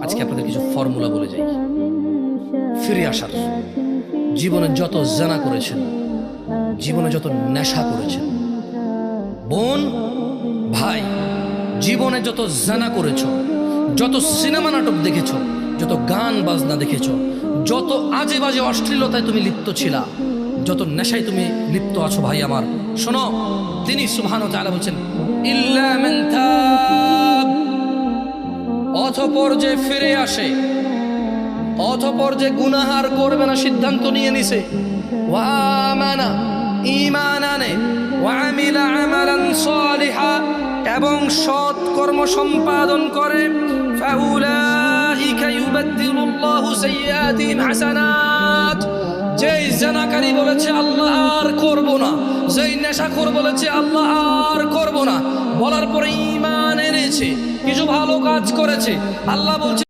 আজকে আপনাদের কিছু ফর্মুলা বলে যাই ফিরে আসার। জীবনে যত জানা করেছেন, জীবনে যত নেশা করেছেন, বোন ভাই, জীবনে যত জানা করেছ, যত সিনেমা নাটক দেখেছ, যত গান বাজনা দেখেছ, যত আজে বাজে অশ্লীলতায় তুমি লিপ্ত ছিলা, যত নেশায় তুমি লিপ্ত আছো, ভাই আমার শোনো, তিনি সুবহানাহু ওয়া তাআলা বলছেন ইল্লা মান তাব, অতঃপর যে ফিরে আসে, অতঃপর যে গুনাহার করবে না সিদ্ধান্ত নিয়ে নিছে, ওয়া আমানা, ঈমান আনে, ওয়া আমিলা আমালান সালিহা, এবং সৎ কর্ম সম্পাদন করে, ফাউলাইকা ইউবাদদিলুল্লাহু সাইয়্যাতিহিম হাসানাত। যেই জানাকারী বলেছে আল্লাহ আর করব না, যেই নেশাখোর বলেছে আল্লাহ আর করব না, বলার পরে ঈমান এনেছে, কিছু ভালো কাজ করেছে, আল্লাহ বলছে